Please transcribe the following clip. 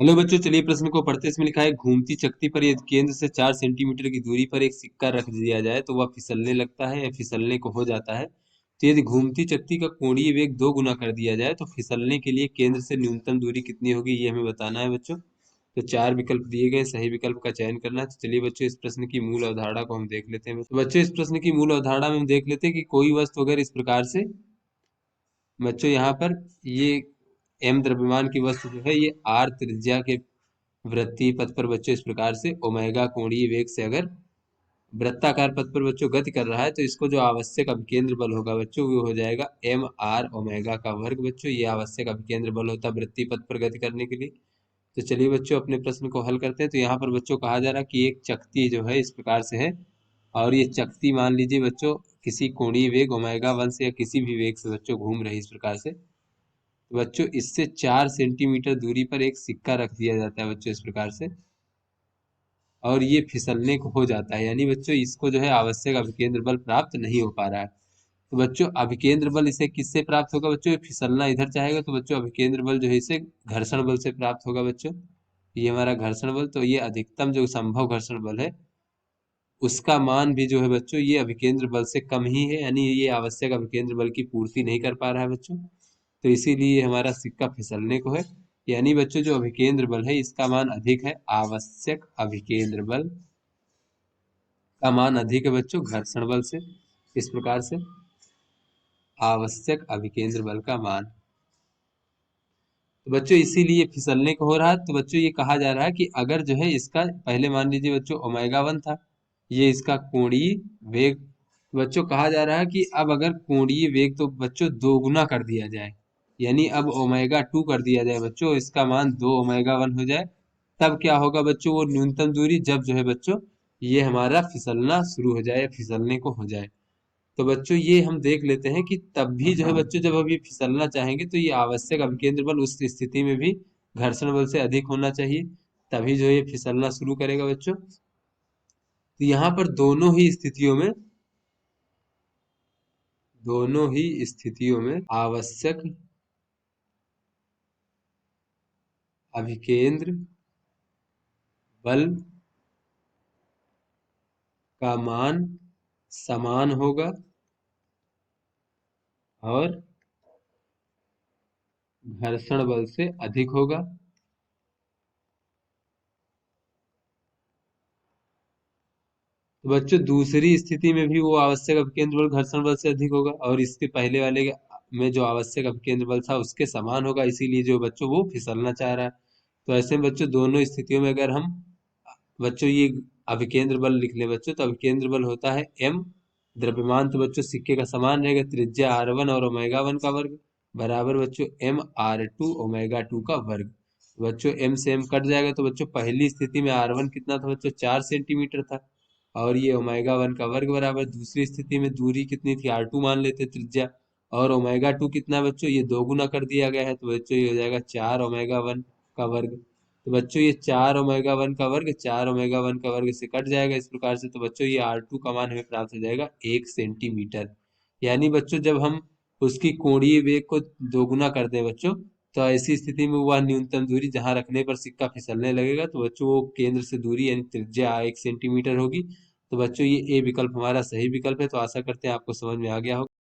Hello बच्चों, चलिए प्रश्न को पढ़ते। इसमें लिखा है घूमती चकती पर यदि केंद्र से 4 सेंटीमीटर की दूरी पर एक सिक्का रख दिया जाए तो वह फिसलने लगता है या फिसलने को हो जाता है। तो यदि घूमती चकती का कोणीय वेग 2 गुना कर दिया जाए तो फिसलने के लिए केंद्र से न्यूनतम दूरी कितनी होगी, ये हमें बताना है बच्चों। तो 4 विकल्प दिए गए, सही विकल्प का चयन करना है। तो चलिए बच्चों, इस प्रश्न की मूल अवधारणा को हम देख लेते हैं। तो बच्चों, इस प्रश्न की मूल अवधारणा में हम देख लेते हैं कि कोई वस्तु अगर इस प्रकार से, बच्चों यहाँ पर ये एम द्रव्यमान की वस्तु जो है ये आर त्रिज्या के वृत्तीय पथ पर बच्चों इस प्रकार से ओमेगा कोणीय वेग से अगर वृत्ताकार पथ पर बच्चों गति कर रहा है तो इसको जो आवश्यक अभिकेंद्र बल होगा बच्चों वो हो जाएगा एम आर ओमेगा का वर्ग। बच्चों ये आवश्यक अभिकेंद्र बल होता है वृत्तीय पथ पर गति करने के लिए। तो चलिए बच्चों, अपने प्रश्न को हल करते हैं। तो यहाँ पर बच्चों कहा जा रहा है कि एक चकती जो है इस प्रकार से है, और ये चकती मान लीजिए बच्चों किसी कोणीय वेग ओमेगा 1 से या किसी भी वेग से बच्चों घूम रही इस प्रकार से। तो बच्चों इससे 4 सेंटीमीटर दूरी पर एक सिक्का रख दिया जाता है बच्चों इस प्रकार से, और ये फिसलने को हो जाता है, यानी बच्चों इसको जो है आवश्यक अभिकेंद्र बल प्राप्त नहीं हो पा रहा है। तो बच्चों अभिकेंद्र बल इसे किससे प्राप्त होगा बच्चों, ये फिसलना इधर चाहेगा तो बच्चों अभिकेंद्र बल जो है इसे घर्षण बल से प्राप्त होगा बच्चों। ये हमारा घर्षण बल, तो ये अधिकतम जो संभव घर्षण बल है उसका मान भी जो है बच्चों ये अभिकेंद्र बल से कम ही है, यानी ये आवश्यक अभिकेंद्र बल की पूर्ति नहीं कर पा रहा है बच्चों। तो इसीलिए हमारा सिक्का फिसलने को है। यानी बच्चों जो अभिकेंद्र बल है इसका मान अधिक है, आवश्यक अभिकेंद्र बल का मान अधिक है बच्चों घर्षण बल से। इस प्रकार से आवश्यक अभिकेंद्र बल का मान, तो बच्चों इसीलिए फिसलने को हो रहा है। तो बच्चों ये कहा जा रहा है कि अगर जो है इसका पहले मान लीजिए बच्चों ओमेगा 1 था, ये इसका कोणीय वेग। तो बच्चों कहा जा रहा है कि अब अगर कोणीय वेग तो बच्चों 2 गुना कर दिया जाए, यानी अब ओमेगा 2 कर दिया जाए बच्चों, इसका मान 2 ओमेगा 1 हो जाए। तब क्या होगा बच्चों, वो न्यूनतम दूरी जब जो है बच्चों ये हमारा फिसलना शुरू हो जाए, फिसलने को हो जाए। तो बच्चों ये हम देख लेते हैं कि तब भी जो है बच्चों जब हम ये फिसलना चाहेंगे तो ये आवश्यक अभिकेंद्र बल उस स्थिति में भी घर्षण बल से अधिक होना चाहिए, तभी जो ये फिसलना शुरू करेगा बच्चों। तो यहाँ पर दोनों ही स्थितियों में आवश्यक अभिकेंद्र बल का मान समान होगा और घर्षण बल से अधिक होगा। तो बच्चों दूसरी स्थिति में भी वो आवश्यक अपकेंद्र बल घर्षण बल से अधिक होगा, और इसके पहले वाले में जो आवश्यक अपकेंद्र बल था उसके समान होगा, इसीलिए जो बच्चों वो फिसलना चाह रहा है। तो ऐसे में बच्चों दोनों स्थितियों में अगर हम बच्चों ये अभिकेंद्र बल लिख लें बच्चों, तो अभिकेंद्र बल होता है एम, द्रव्यमान तो बच्चों सिक्के का समान रहेगा, त्रिज्या R1 और ओमेगा 1 का वर्ग बराबर बच्चों MR2 ओमेगा 2 का वर्ग। बच्चों एम से एम कट जाएगा, तो बच्चों पहली स्थिति में R1 कितना था बच्चों, 4 सेंटीमीटर था, और ये ओमेगा 1 का वर्ग बराबर। दूसरी स्थिति में दूरी कितनी थी, R2 मान लेते त्रिज्या, और ओमेगा 2 कितना है बच्चों, ये 2 गुना कर दिया गया है, तो बच्चों ये हो जाएगा 4 ओमेगा 1 का वर्ग। तो बच्चों ये 4 ओमेगा 1 का वर्ग 4 ओमेगा 1 का वर्ग से कट जाएगा इस प्रकार से, तो बच्चों ये R2 का मान हमें प्राप्त हो जाएगा 1 सेंटीमीटर। यानी बच्चों जब हम उसकी कोणीय वेग को दोगुना कर दें बच्चों, तो ऐसी स्थिति में वह न्यूनतम दूरी जहां रखने पर सिक्का फिसलने लगेगा, तो बच्चों वो केंद्र से दूरी यानी त्रिज्या 1 सेंटीमीटर होगी। तो बच्चों ये ए विकल्प हमारा सही विकल्प है। तो आशा करते हैं आपको समझ में आ गया होगा।